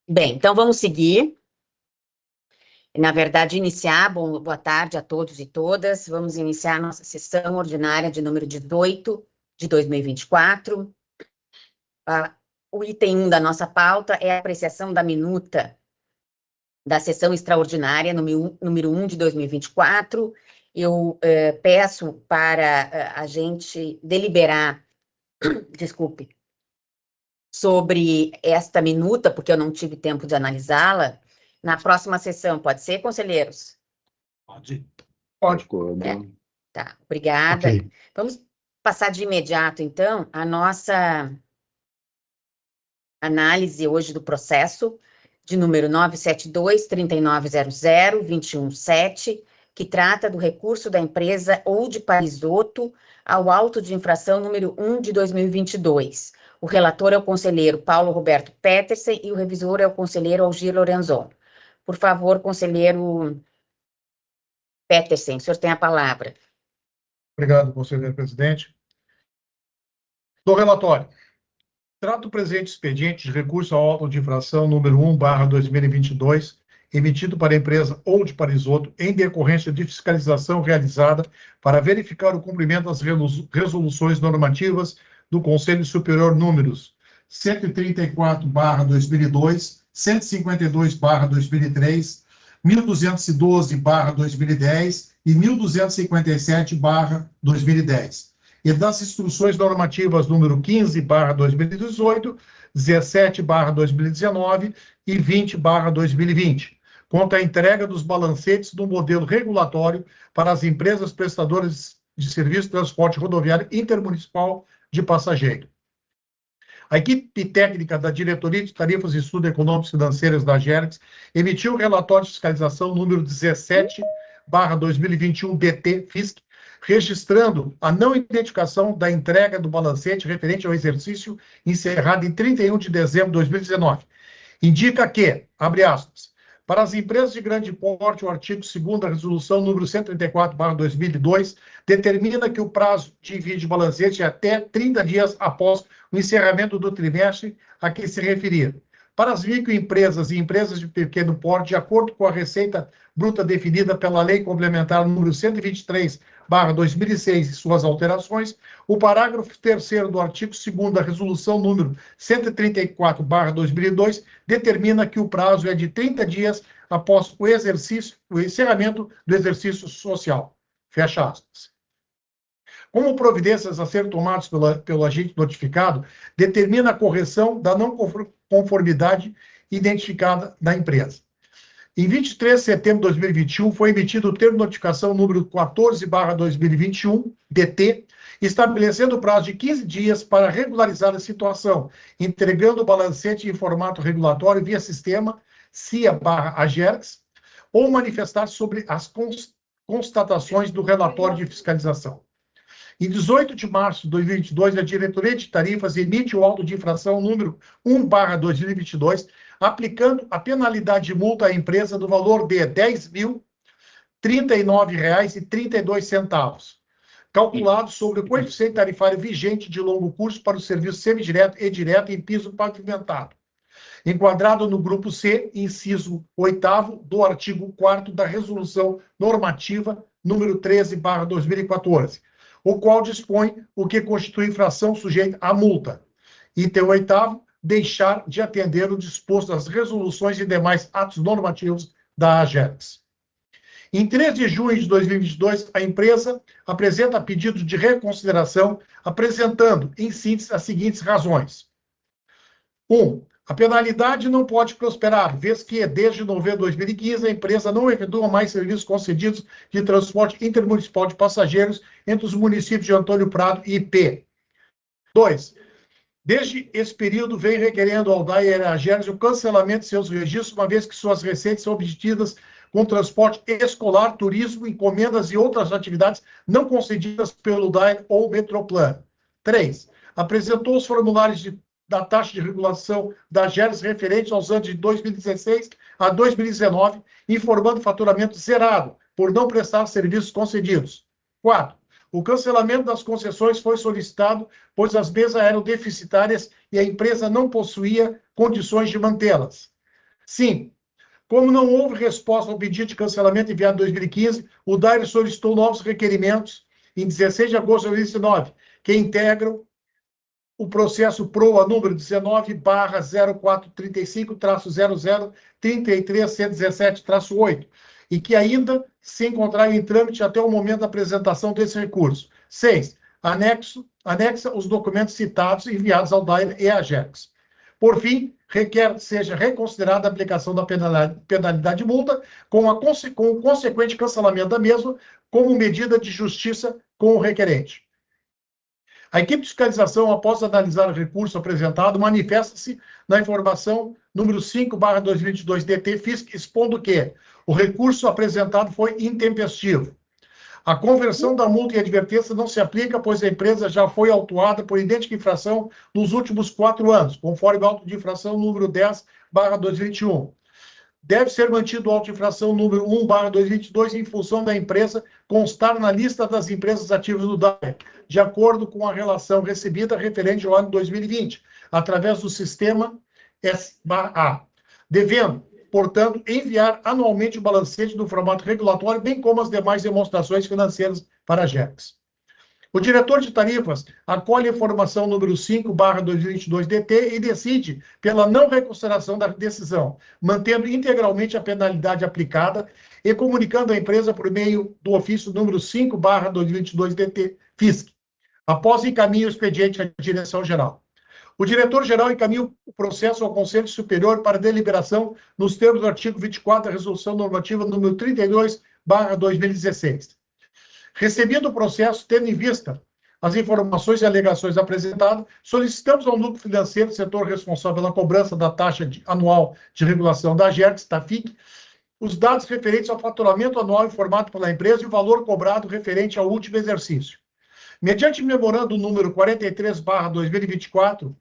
Bem, então vamos seguir. Na verdade, boa tarde a todos e todas. Vamos iniciar nossa sessão ordinária de número 18 de 2024. O item 1 da nossa pauta é a apreciação da minuta da sessão extraordinária número 1 de 2024. Eu peço para a gente deliberar, desculpe, sobre esta minuta, porque eu não tive tempo de analisá-la, na próxima sessão. Pode ser, conselheiros? Pode. Tá, obrigada. Okay. Vamos passar de imediato, então, a nossa análise hoje do processo de número 972-3900-217, que trata do recurso da empresa Old Parisotto ao auto de infração número 1 de 2022. O relator é o conselheiro Paulo Roberto Petersen e o revisor é o conselheiro Algir Lorenzon. Por favor, conselheiro Petersen, o senhor tem a palavra. Obrigado, conselheiro presidente. Do relatório. Trata o presente expediente de recurso ao auto de infração número 1/2022, emitido para a empresa Old Parisotto em decorrência de fiscalização realizada para verificar o cumprimento das resoluções normativas do Conselho Superior números 134/2002, 152/2003, 1212/2010 e 1257/2010. E das instruções normativas número 15/2018, 17/2019 e 20/2020, quanto à entrega dos balancetes do modelo regulatório para as empresas prestadoras de serviço de transporte rodoviário intermunicipal de passageiro. A equipe técnica da Diretoria de Tarifas e Estudos Econômicos e Financeiros da AGERGS emitiu o relatório de fiscalização número 17/2021 DT-FISC, registrando a não identificação da entrega do balancete referente ao exercício encerrado em 31 de dezembro de 2019. Indica que, abre aspas, para as empresas de grande porte, o artigo 2º da resolução número 134/2002 determina que o prazo de envio de balancete é até 30 dias após o encerramento do trimestre a que se referir. Para as microempresas e empresas de pequeno porte, de acordo com a receita bruta definida pela Lei Complementar número 123/2006 e suas alterações, o parágrafo 3º do artigo 2º da resolução número 134/2002 determina que o prazo é de 30 dias após o encerramento do exercício social. Fecha aspas. Como providências a ser tomadas pelo agente notificado, determina a correção da não conformidade identificada da empresa. Em 23 de setembro de 2021, foi emitido o termo de notificação número 14/2021, DT, estabelecendo o prazo de 15 dias para regularizar a situação, entregando o balancete em formato regulatório via sistema CIA/AGERGS, ou manifestar sobre as constatações do relatório de fiscalização. Em 18 de março de 2022, a Diretoria de Tarifas emite o auto de infração número 1/2022, aplicando a penalidade de multa à empresa do valor de R$ 10.039,32, calculado sobre o coeficiente tarifário vigente de longo curso para o serviço semidireto e direto em piso pavimentado, enquadrado no grupo C, inciso 8º do artigo 4º da Resolução Normativa número 13/2014, o qual dispõe o que constitui infração sujeita à multa. Item 8º, deixar de atender o disposto das resoluções e demais atos normativos da AGERGS. Em 3 de junho de 2022, a empresa apresenta pedido de reconsideração, apresentando, em síntese, as seguintes razões. 1. A penalidade não pode prosperar, vez que, desde novembro de 2015, a empresa não efetua mais serviços concedidos de transporte intermunicipal de passageiros entre os municípios de Antônio Prado e IP. 2. Desde esse período, vem requerendo ao DAI e à AGERGS o cancelamento de seus registros, uma vez que suas receitas são obtidas com transporte escolar, turismo, encomendas e outras atividades não concedidas pelo DAI ou Metroplan. 3. Apresentou os formulários da taxa de regulação da AGERGS referentes aos anos de 2016 a 2019, informando faturamento zerado, por não prestar serviços concedidos. 4. O cancelamento das concessões foi solicitado, pois as mesmas eram deficitárias e a empresa não possuía condições de mantê-las. 5. Como não houve resposta ao pedido de cancelamento enviado em 2015, o DAIR solicitou novos requerimentos em 16 de agosto de 2019, que integram o processo PROA número 19/0435-0033-117-8, e que ainda se encontraram em trâmite até o momento da apresentação desse recurso. 6. Anexa os documentos citados enviados ao DAIR e à AGERGS. Por fim, requer que seja reconsiderada a aplicação da penalidade de multa com o consequente cancelamento da mesma como medida de justiça com o requerente. A equipe de fiscalização, após analisar o recurso apresentado, manifesta-se na informação número 5/2022-DT FISC, expondo que o recurso apresentado foi intempestivo. A conversão da multa e advertência não se aplica, pois a empresa já foi autuada por idêntica infração nos últimos 4 anos, conforme o auto de infração número 10/2021. Deve ser mantido o auto de infração número 1/2022 em função da empresa constar na lista das empresas ativas do DAIR, de acordo com a relação recebida referente ao ano 2020, através do sistema S/A, devendo, portanto, enviar anualmente o balancete do formato regulatório, bem como as demais demonstrações financeiras para a AGERGS. O diretor de tarifas acolhe a informação número 5/2022-DT e decide pela não reconsideração da decisão, mantendo integralmente a penalidade aplicada e comunicando à empresa por meio do ofício número 5/2022-DT FISC, após encaminho o expediente à direção-geral. O diretor-geral encaminha o processo ao Conselho Superior para deliberação nos termos do artigo 24 da Resolução Normativa número 32/2016. Recebido o processo, tendo em vista as informações e alegações apresentadas, solicitamos ao núcleo financeiro, setor responsável pela cobrança da taxa anual de regulação da AGERGS, TAFIC, os dados referentes ao faturamento anual informado pela empresa e o valor cobrado referente ao último exercício. Mediante memorando número 43/2024,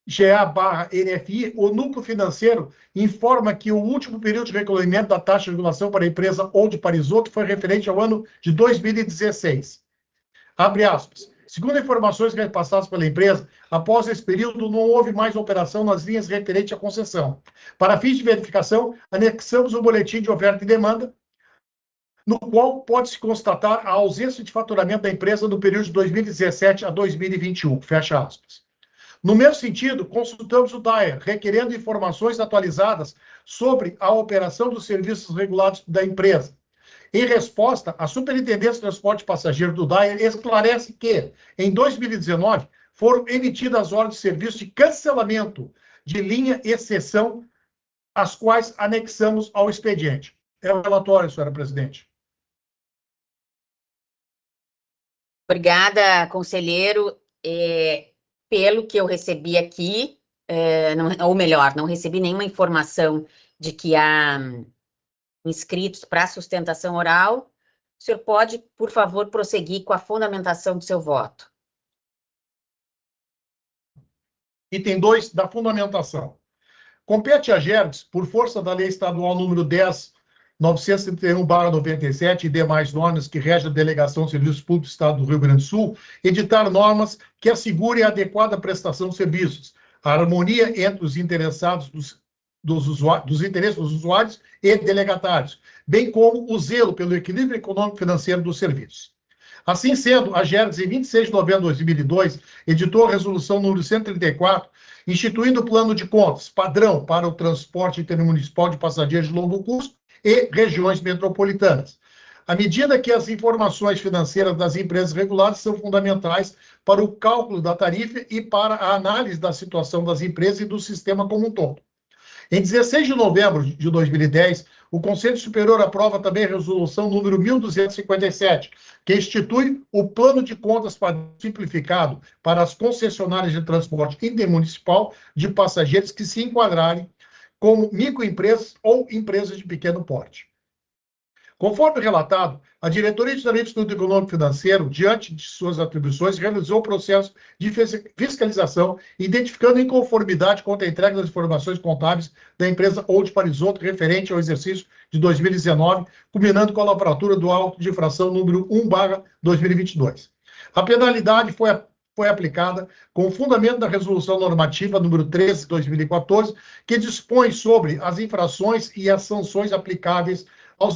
GA/NFI, o núcleo financeiro informa que o último período de recolhimento da taxa de regulação para a empresa Old Parisotto foi referente ao ano de 2016. Abre aspas. Segundo informações repassadas pela empresa, após esse período não houve mais operação nas linhas referentes à concessão. Para fins de verificação, anexamos o boletim de oferta e demanda, no qual pode-se constatar a ausência de faturamento da empresa no período de 2017 a 2021. Fecha aspas. No mesmo sentido, consultamos o DAIR, requerendo informações atualizadas sobre a operação dos serviços regulados da empresa. Em resposta, a Superintendência de Transporte Passageiro do DAIR esclarece que, em 2019, foram emitidas ordens de serviço de cancelamento de linha e cessão, as quais anexamos ao expediente. É o relatório, senhora presidente. Obrigada, conselheiro. Pelo que eu recebi aqui, ou melhor, não recebi nenhuma informação de que há inscritos para sustentação oral. O senhor pode, por favor, prosseguir com a fundamentação do seu voto. Item 2 da fundamentação. Compete à AGERGS, por força da Lei Estadual número 10.931/97 e demais normas que regem a delegação de serviços públicos do Estado do Rio Grande do Sul, editar normas que assegurem a adequada prestação de serviços, a harmonia entre os interessados dos interesses dos usuários e delegatários, bem como o zelo pelo equilíbrio econômico e financeiro dos serviços. Assim sendo, a AGERGS, em 26 de novembro de 2002, editou a resolução número 134, instituindo o plano de contas padrão para o transporte intermunicipal de passageiros de longo curso e regiões metropolitanas. À medida que as informações financeiras das empresas reguladas são fundamentais para o cálculo da tarifa e para a análise da situação das empresas e do sistema como um todo. Em 16 de novembro de 2010, o Conselho Superior aprova também a resolução número 1257, que institui o plano de contas simplificado para as concessionárias de transporte intermunicipal de passageiros que se enquadrarem como microempresas ou empresas de pequeno porte. Conforme relatado, a Diretoria de Direito Econômico e Financeiro, diante de suas atribuições, realizou o processo de fiscalização, identificando inconformidade quanto à entrega das informações contábeis da empresa Old Parisotto referente ao exercício de 2019, culminando com a lavratura do auto de infração número 1/2022. A penalidade foi foi aplicada com o fundamento da Resolução Normativa número 13 de 2014, que dispõe sobre as infrações e as sanções aplicáveis aos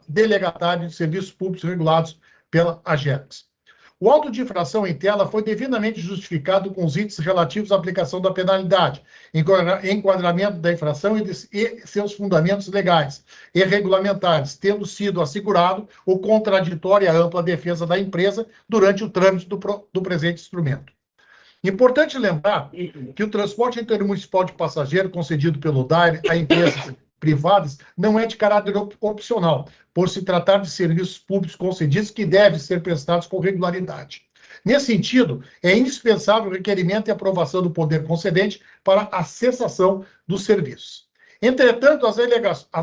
delegatários de serviços públicos regulados pela AGERGS. O auto de infração em tela foi devidamente justificado com os itens relativos à aplicação da penalidade, enquadramento da infração e seus fundamentos legais e regulamentares, tendo sido assegurado o contraditório e a ampla defesa da empresa durante o trâmite do presente instrumento. Importante lembrar que o transporte intermunicipal de passageiro concedido pelo DAIR a empresas privadas não é de caráter opcional, por se tratar de serviços públicos concedidos que devem ser prestados com regularidade. Nesse sentido, é indispensável o requerimento e aprovação do poder concedente para a cessação dos serviços. Entretanto, as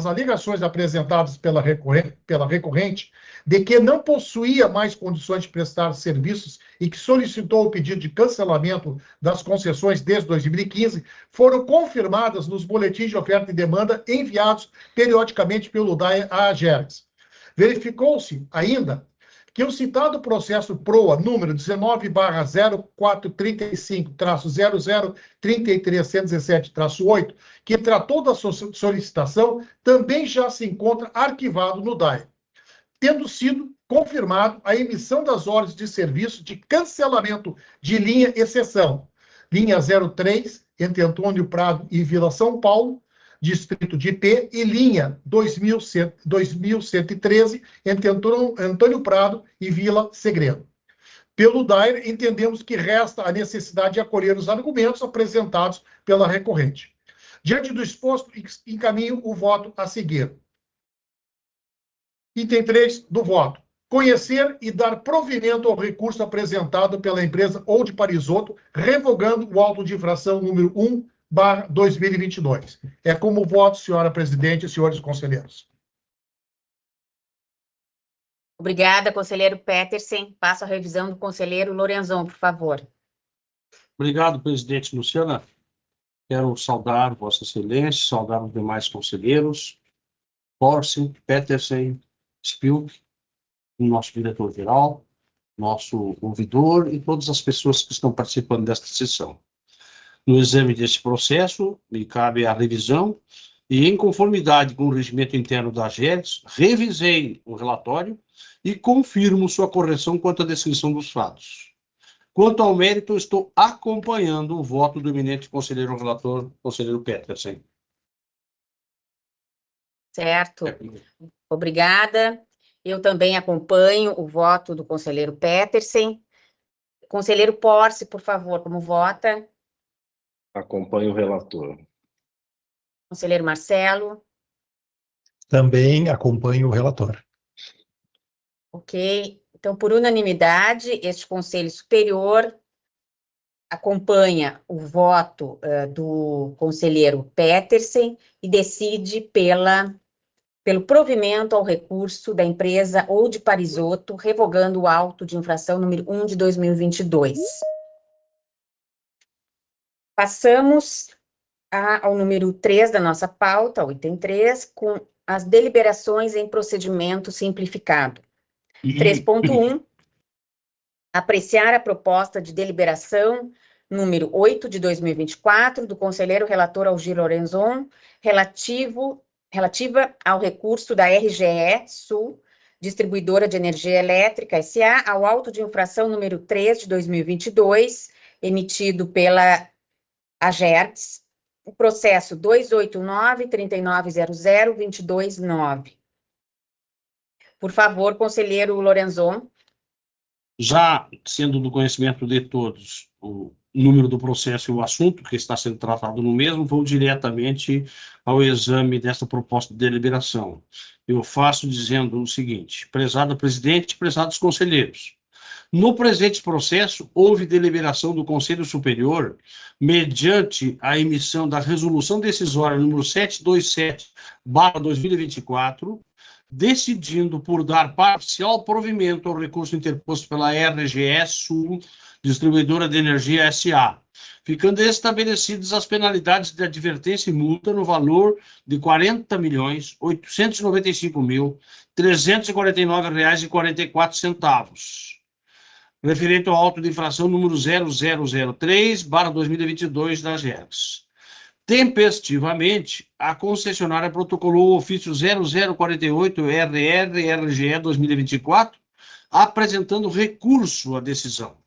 alegações apresentadas pela recorrente de que não possuía mais condições de prestar serviços e que solicitou o pedido de cancelamento das concessões desde 2015 foram confirmadas nos boletins de oferta e demanda enviados periodicamente pelo DAE à AGERGS. Verificou-se ainda que o citado processo PROA número 19/0435-0033-117-8, que tratou da solicitação, também já se encontra arquivado no DAE, tendo sido confirmado a emissão das ordens de serviço de cancelamento de linha exceção, linha 03, entre Antônio Prado e Vila São Paulo, distrito de IP, e linha 2113, entre Antônio Prado e Vila Segredo. Pelo DAIR, entendemos que resta a necessidade de acolher os argumentos apresentados pela recorrente. Diante do exposto, encaminho o voto a seguir. Item 3 do voto. Conhecer e dar provimento ao recurso apresentado pela empresa Old Parisotto, revogando o auto de infração número 1/2022. É como voto, senhora presidente e senhores conselheiros. Obrigada, conselheiro Petersen. Passo a revisão do conselheiro Lorenzon, por favor. Obrigado, presidente Luciana. Quero saudar Vossa Excelência, saudar os demais conselheiros, Porce, Petersen, Spilk, o nosso diretor-geral, nosso ouvidor e todas as pessoas que estão participando desta sessão. No exame desse processo, me cabe a revisão e, em conformidade com o regimento interno da AGERGS, revisei o relatório e confirmo sua correção quanto à descrição dos fatos. Quanto ao mérito, estou acompanhando o voto do eminente conselheiro relator, conselheiro Petersen. Certo. Obrigada. Eu também acompanho o voto do conselheiro Petersen. Conselheiro Porce, por favor, como vota? Acompanho o relator. Conselheiro Marcelo? Também acompanho o relator. Ok. Então, por unanimidade, este Conselho Superior acompanha o voto do conselheiro Petersen e decide pelo provimento ao recurso da empresa Old Parisotto, revogando o auto de infração número 1 de 2022. Passamos ao número 3 da nossa pauta, o item 3, com as deliberações em procedimento simplificado. 3.1, apreciar a proposta de deliberação número 8 de 2024, do conselheiro relator Algir Lorenzon, relativa ao recurso da RGE Sul, Distribuidora de Energia Elétrica S.A., ao auto de infração número 3 de 2022, emitido pela AGERGS, o processo 289-3900-229. Por favor, conselheiro Lorenzon. Já sendo do conhecimento de todos o número do processo e o assunto que está sendo tratado no mesmo, vou diretamente ao exame desta proposta de deliberação. Eu faço dizendo o seguinte: prezado presidente, prezados conselheiros, no presente processo, houve deliberação do Conselho Superior, mediante a emissão da resolução decisória número 727/2024, decidindo por dar parcial provimento ao recurso interposto pela RGE Sul, Distribuidora de Energia S.A., ficando estabelecidas as penalidades de advertência e multa no valor de R$ 40.895.349,44. referente ao auto de infração número 0003/2022 da GERGS. Tempestivamente, a concessionária protocolou o ofício 0048-RR-RGE 2024, apresentando recurso à decisão.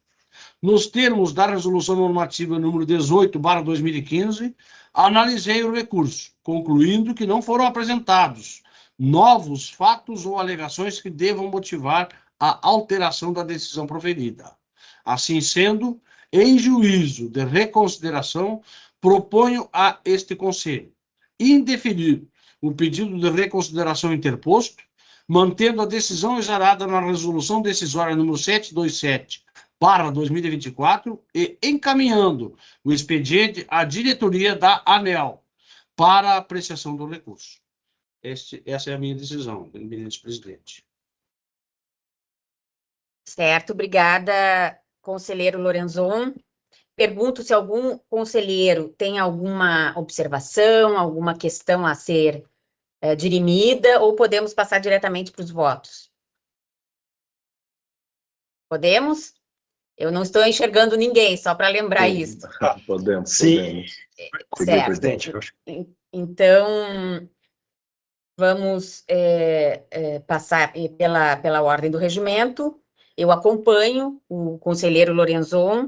Nos termos da resolução normativa número 18/2015, analisei o recurso, concluindo que não foram apresentados novos fatos ou alegações que devam motivar a alteração da decisão proferida. Assim sendo, em juízo de reconsideração, proponho a este Conselho indeferir o pedido de reconsideração interposto, mantendo a decisão exarada na resolução decisória número 727/2024 e encaminhando o expediente à diretoria da ANEEL para apreciação do recurso. Essa é a minha decisão, eminente presidente. Certo, obrigada, conselheiro Lorenzon. Pergunto se algum conselheiro tem alguma observação, alguma questão a ser dirimida, ou podemos passar diretamente para os votos? Podemos? Eu não estou enxergando ninguém, só para lembrar isso. Podemos, Sim. podemos. Certo. Presidente. Então, vamos passar pela ordem do regimento. Eu acompanho o conselheiro Lorenzon,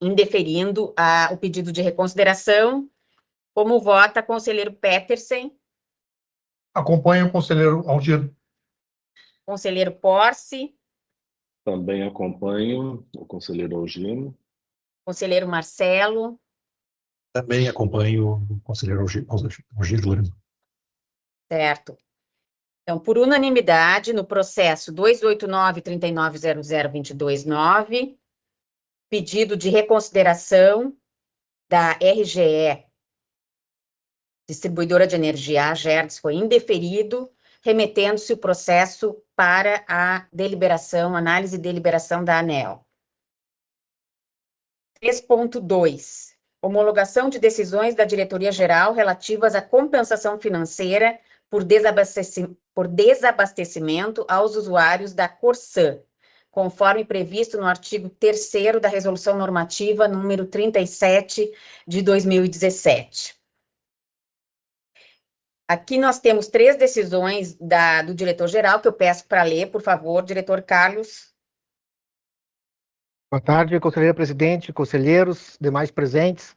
indeferindo o pedido de reconsideração. Como vota, conselheiro Petersen? Acompanho o conselheiro Aldir. Conselheiro Porce? Também acompanho o conselheiro Algino. Conselheiro Marcelo? Também acompanho o conselheiro Algir Lourenço. Certo. Então, por unanimidade, no processo 289-3900-229, pedido de reconsideração da RGE, Distribuidora de Energia, a GERGS, foi indeferido, remetendo-se o processo para a deliberação, análise e deliberação da ANEEL. 3.2. Homologação de decisões da Diretoria-Geral relativas à compensação financeira por desabastecimento aos usuários da Corsã, conforme previsto no artigo 3º da Resolução Normativa número 37 de 2017. Aqui nós temos 3 decisões do diretor-geral, que eu peço para ler, por favor, diretor Carlos. Boa tarde, conselheira presidente, conselheiros, demais presentes.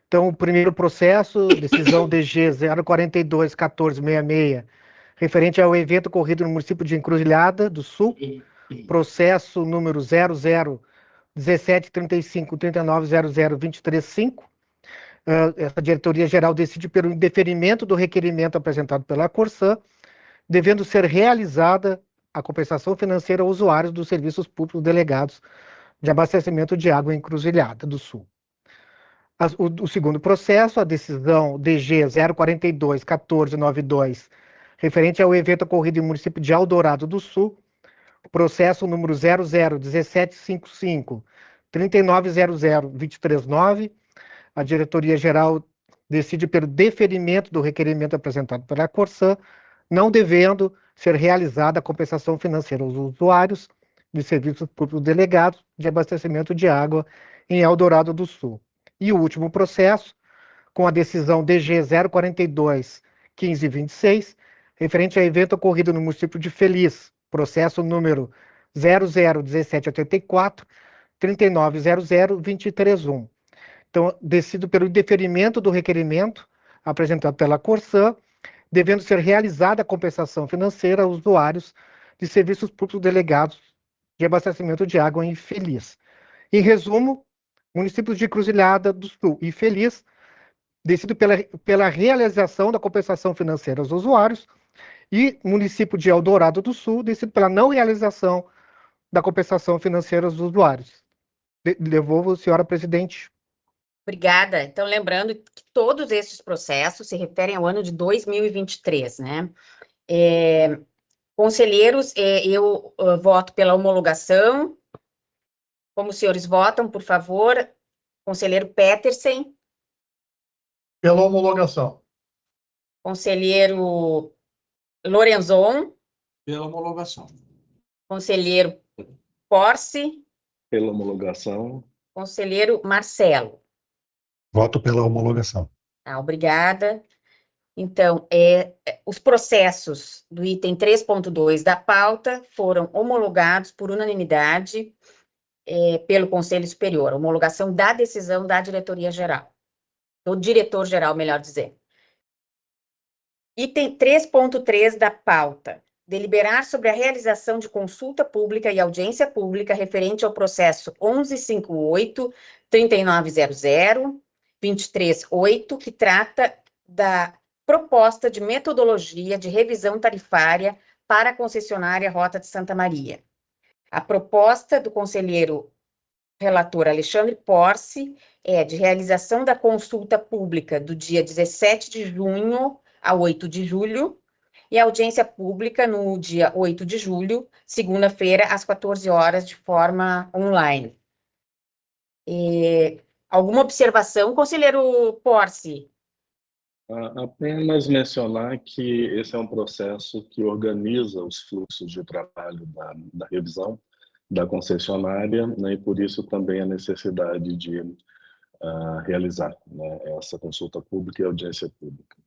Então, o primeiro processo, decisão DG 042-1466, referente ao evento ocorrido no município de Encruzilhada do Sul, processo número 00-1735-3900-235. Essa diretoria-geral decide pelo indeferimento do requerimento apresentado pela Corsã, devendo ser realizada a compensação financeira aos usuários dos serviços públicos delegados de abastecimento de água em Encruzilhada do Sul. O segundo processo, a decisão DG 042-1492, referente ao evento ocorrido no município de Eldorado do Sul, processo número 00-1755-3900-239, a diretoria-geral decide pelo deferimento do requerimento apresentado pela Corsã, não devendo ser realizada a compensação financeira aos usuários de serviços públicos delegados de abastecimento de água em Eldorado do Sul. E o último processo, com a decisão DG 042-1526, referente ao evento ocorrido no município de Feliz, processo número 00-1784-3900-231. Então, decido pelo indeferimento do requerimento apresentado pela Corsã, devendo ser realizada a compensação financeira aos usuários de serviços públicos delegados de abastecimento de água em Feliz. Em resumo, municípios de Encruzilhada do Sul e Feliz decido pela realização da compensação financeira aos usuários, e município de Eldorado do Sul decido pela não realização da compensação financeira aos usuários. Devolvo, senhora presidente. Obrigada. Então, lembrando que todos esses processos se referem ao ano de 2023, né? Conselheiros, eu voto pela homologação. Como os senhores votam, por favor? Conselheiro Petersen. Pela homologação. Conselheiro Lorenzon. Pela homologação. Conselheiro Porce, Pela homologação. conselheiro Marcelo. Voto pela homologação. Tá, obrigada. Então, os processos do item 3.2 da pauta foram homologados por unanimidade pelo Conselho Superior, homologação da decisão da diretoria-geral, do diretor-geral, melhor dizer. Item 3.3 da pauta, deliberar sobre a realização de consulta pública e audiência pública referente ao processo 1158-3900-238, que trata da proposta de metodologia de revisão tarifária para a concessionária Rota de Santa Maria. A proposta do conselheiro relator Alexandre Porce é de realização da consulta pública do dia 17 de junho a 8 de julho, e a audiência pública no dia 8 de julho, segunda-feira, às 14 horas, de forma online. Alguma observação, conselheiro Porce? Apenas mencionar que esse é um processo que organiza os fluxos de trabalho da revisão da concessionária, né, e por isso também a necessidade de realizar, né, essa consulta pública e audiência pública.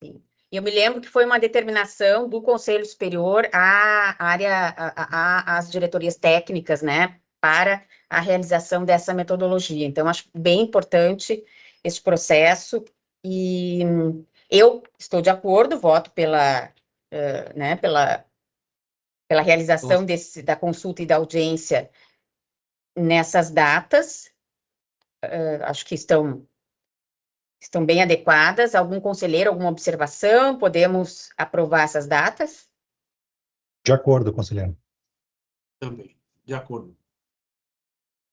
Sim. Eu me lembro que foi uma determinação do Conselho Superior às diretorias técnicas, né, para a realização dessa metodologia. Então, acho bem importante esse processo, e eu estou de acordo, voto pela realização da consulta e da audiência nessas datas. Acho que estão bem adequadas. Algum conselheiro, alguma observação? Podemos aprovar essas datas? De acordo, conselheiro. Também, de acordo.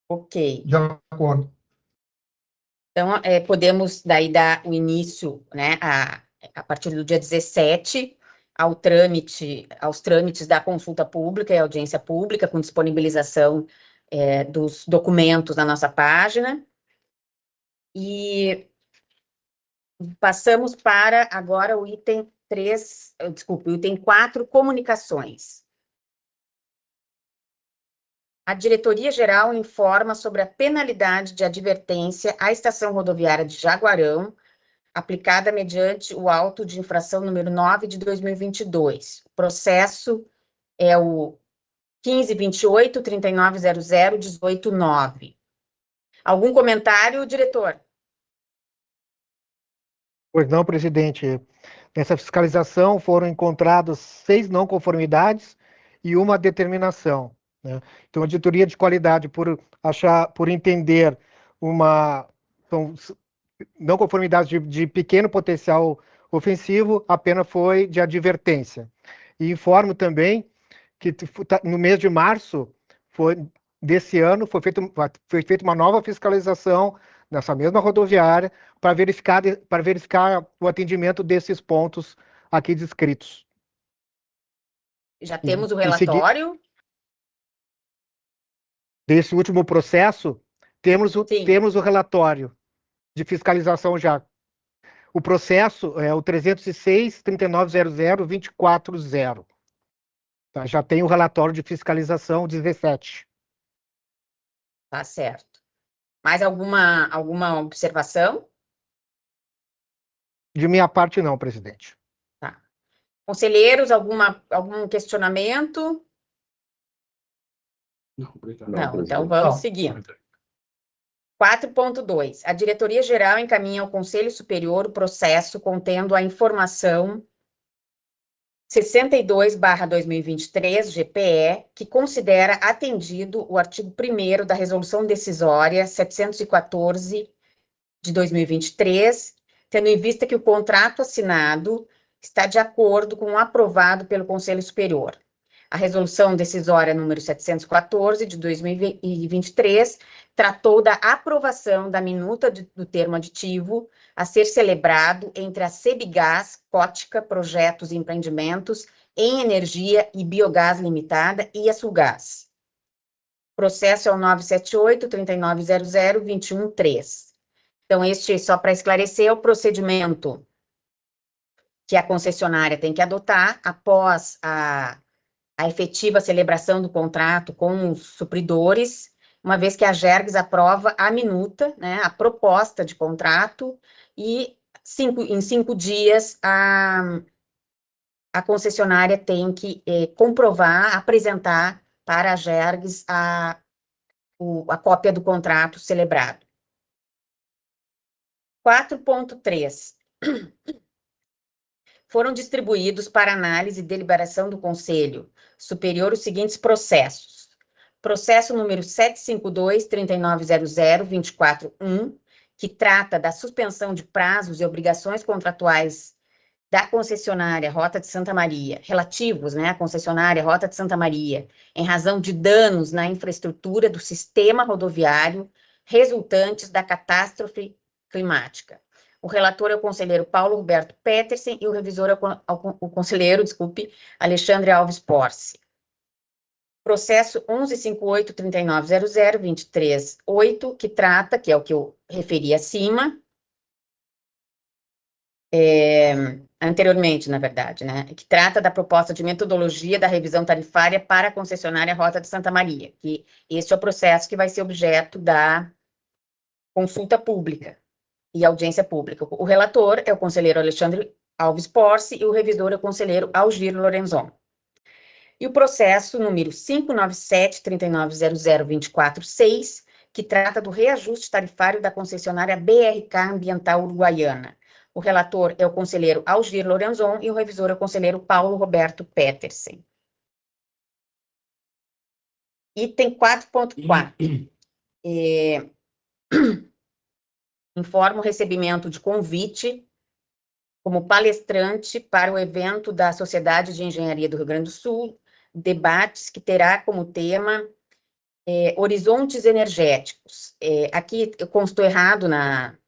Ok. De acordo. Então, podemos daí dar o início, né, a partir do dia 17, aos trâmites da consulta pública e audiência pública, com disponibilização dos documentos na nossa página. E passamos para agora o item 4, comunicações. A Diretoria-Geral informa sobre a penalidade de advertência à Estação Rodoviária de Jaguarão, aplicada mediante o auto de infração número 9 de 2022. O processo é o 1528-3900-189. Algum comentário, diretor? Pois não, presidente. Nessa fiscalização foram encontradas 6 não conformidades e uma determinação, né? Então, a auditoria de qualidade, por entender não conformidade de pequeno potencial ofensivo, a pena foi de advertência. E informo também que no mês de março desse ano foi feita uma nova fiscalização nessa mesma rodoviária para verificar o atendimento desses pontos aqui descritos. Já temos o relatório? Desse último processo, temos o relatório de fiscalização já. O processo é o 306-3900-240. Tá? Já tem o relatório de fiscalização 17. Tá certo. Mais alguma observação? De minha parte, não, presidente. Tá. Conselheiros, algum questionamento? Não, obrigado. Não, então vamos seguindo. 4.2. A Diretoria-Geral encaminha ao Conselho Superior o processo contendo a informação 62/2023, GPE, que considera atendido o artigo 1º da Resolução Decisória 714 de 2023, tendo em vista que o contrato assinado está de acordo com o aprovado pelo Conselho Superior. A Resolução Decisória número 714 de 2023 tratou da aprovação da minuta do termo aditivo a ser celebrado entre a Sebigás, Cótica, Projetos e Empreendimentos em Energia e Biogás Limitada e a Sulgás. Processo é o 978-3900-213. Então, só para esclarecer, é o procedimento que a concessionária tem que adotar após a a efetiva celebração do contrato com os supridores, uma vez que a Gergs aprova a minuta, né, a proposta de contrato, e em 5 dias a concessionária tem que comprovar, apresentar para a Gergs a cópia do contrato celebrado. 4.3. Foram distribuídos para análise e deliberação do Conselho Superior os seguintes processos. Processo número 752-3900-24-1, que trata da suspensão de prazos e obrigações contratuais da concessionária Rota de Santa Maria, relativos, né, à concessionária Rota de Santa Maria, em razão de danos na infraestrutura do sistema rodoviário resultantes da catástrofe climática. O relator é o conselheiro Paulo Roberto Petersen e o revisor é o conselheiro, Alexandre Alves Porce. Processo 1158-3900-23-8, que trata, que é o que eu referi acima, anteriormente, na verdade, né, que trata da proposta de metodologia da revisão tarifária para a concessionária Rota de Santa Maria, que este é o processo que vai ser objeto da consulta pública e audiência pública. O relator é o conselheiro Alexandre Alves Porce e o revisor é o conselheiro Algir Lorenzon. E o processo número 597-3900-24-6, que trata do reajuste tarifário da concessionária BRK Ambiental Uruguaiana. O relator é o conselheiro Algir Lorenzon e o revisor é o conselheiro Paulo Roberto Petersen. Item 4.4. Informa o recebimento de convite como palestrante para o evento da Sociedade de Engenharia do Rio Grande do Sul, debates que terá como tema horizontes energéticos. Aqui eu constou errado na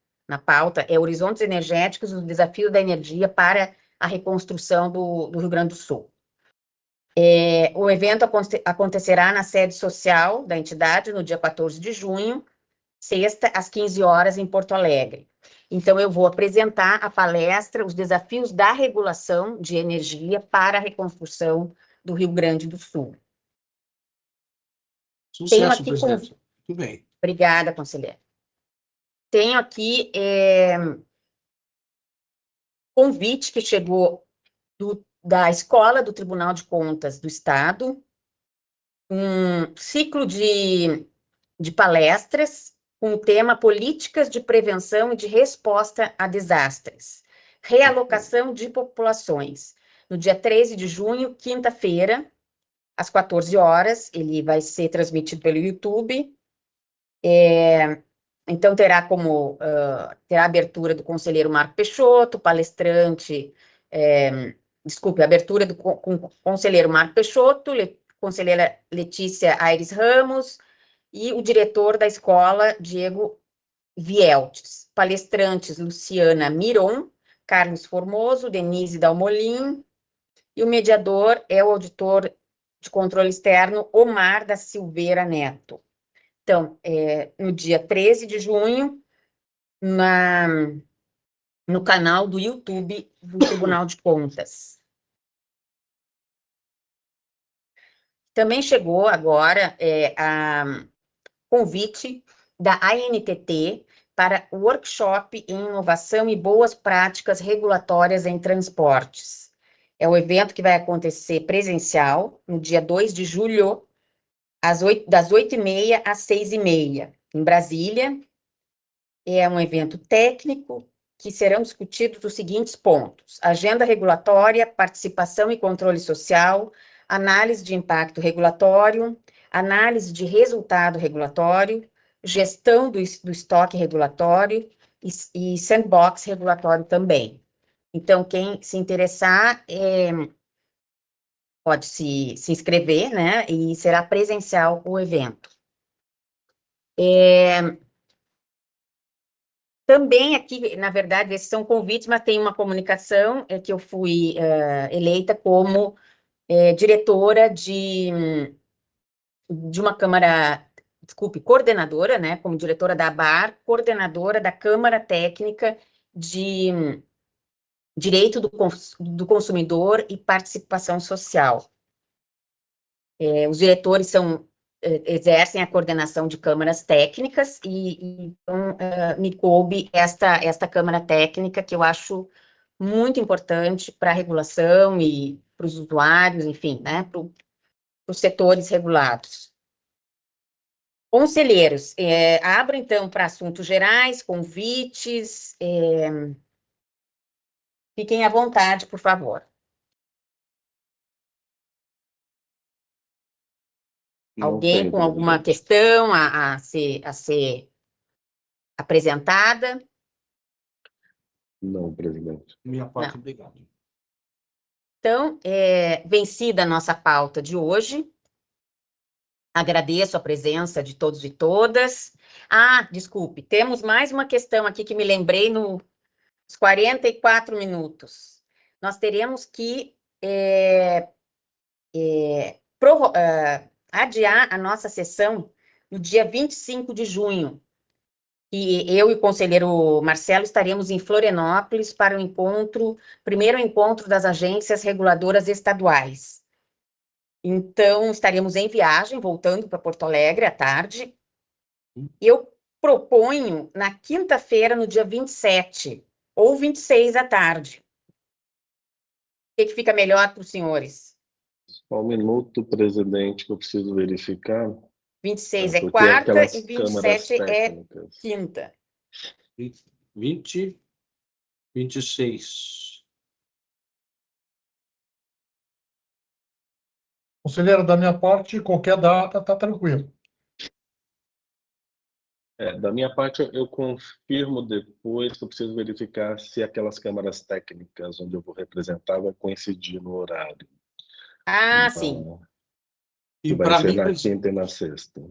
pauta, horizontes energéticos, o desafio da energia para a reconstrução do Rio Grande do Sul. O evento acontecerá na sede social da entidade no dia 14 de junho, sexta, às 15 horas, em Porto Alegre. Então, eu vou apresentar a palestra, os desafios da regulação de energia para a reconstrução do Rio Grande do Sul. Sucesso, presidente. Muito bem. Obrigada, conselheira. Tenho aqui convite que chegou da Escola do Tribunal de Contas do Estado, um ciclo de palestras com o tema Políticas de Prevenção e de Resposta a Desastres, Realocação de Populações, no dia 13 de junho, quinta-feira, às 14 horas, ele vai ser transmitido pelo YouTube. Então, terá terá a abertura do conselheiro Marco Peixoto, palestrante, abertura com o conselheiro Marco Peixoto, conselheira Letícia Aires Ramos, e o diretor da escola, Diego Vieltes. Palestrantes, Luciana Miron, Carlos Formoso, Denise Dalmolin, e o mediador é o auditor de controle externo, Omar da Silveira Neto. Então, no dia 13 de junho, no canal do YouTube do Tribunal de Contas. Também chegou agora convite da ANTT para o workshop em inovação e boas práticas regulatórias em transportes. É um evento que vai acontecer presencial no dia 2 de julho, das 8h30 às 6h30, em Brasília. É um evento técnico que serão discutidos os seguintes pontos: agenda regulatória, participação e controle social, análise de impacto regulatório, análise de resultado regulatório, gestão do estoque regulatório e sandbox regulatório também. Então, quem se interessar, pode se inscrever, né, e será presencial o evento. Também aqui, na verdade, esses são convites, mas tem uma comunicação que eu fui eleita como diretora de uma Câmara, coordenadora, né, como diretora da ABAR, coordenadora da Câmara Técnica de Direito do Consumidor e Participação Social. Os diretores exercem a coordenação de câmaras técnicas e então, me coube esta câmara técnica, que eu acho muito importante para a regulação e para os usuários, enfim, né, para os setores regulados. Conselheiros, abro então para assuntos gerais, convites, fiquem à vontade, por favor. Alguém com alguma questão a ser apresentada? Não, presidente. Minha parte, Não. obrigado. Então, vencida a nossa pauta de hoje, agradeço a presença de todos e todas. Desculpe, temos mais uma questão aqui que me lembrei nos 44 minutos. Nós teremos que adiar a nossa sessão no dia 25 de junho. E eu e o conselheiro Marcelo estaremos em Florianópolis para o primeiro encontro das agências reguladoras estaduais. Então, estaremos em viagem, voltando para Porto Alegre à tarde. Eu proponho na quinta-feira, no dia 27, ou 26 à tarde. O que fica melhor para os senhores? Só um minuto, presidente, que eu preciso verificar. 26 é Porque quarta aquelas e câmaras 27 é técnicas. quinta. 20, 26. Conselheiro, da minha parte, qualquer data está tranquilo. Da minha parte, eu confirmo depois que eu preciso verificar se aquelas câmaras técnicas onde eu vou representar vai coincidir no horário. Sim. E Vai para ser mim, na quinta e na sexta.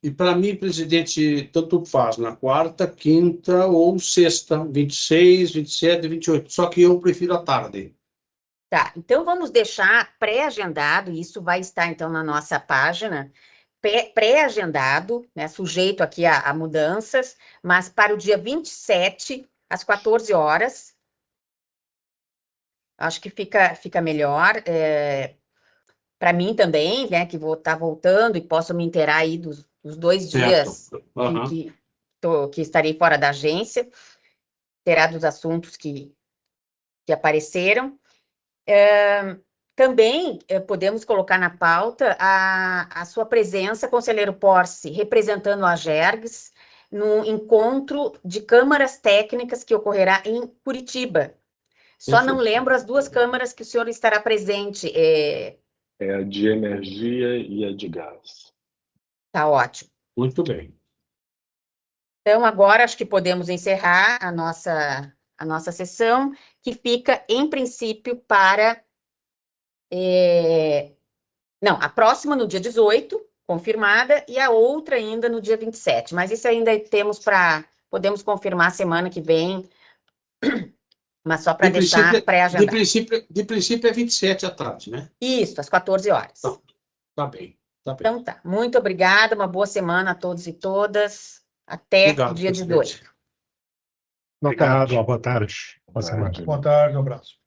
E para mim, presidente, tanto faz na quarta, quinta ou sexta, 26, 27 e 28. Só que eu prefiro a tarde. Tá, então vamos deixar pré-agendado, isso vai estar então na nossa página, pré-agendado, né, sujeito aqui a mudanças, mas para o dia 27, às 14 horas, acho que fica melhor, para mim também, né, que vou estar voltando e posso me inteirar aí dos 2 dias que estarei fora da agência, terá dos assuntos que apareceram. Também podemos colocar na pauta a sua presença, conselheiro Porce, representando a Agergs, no encontro de câmaras técnicas que ocorrerá em Curitiba. Só não lembro as 2 câmaras que o senhor estará presente. É a de energia e a de gás. Tá ótimo. Muito bem. Então, agora acho que podemos encerrar a nossa sessão, que fica, em princípio, para... Não, a próxima no dia 18, confirmada, e a outra ainda no dia 27. Mas isso ainda podemos confirmar semana que vem, mas só para deixar pré-agendado. De princípio é 27 à tarde, né? Isso, às 14 horas. Tá bem. Então tá, muito obrigada, uma boa semana a todos e todas. Até o dia 18. Obrigado, boa tarde. Boa semana. Boa tarde, um abraço.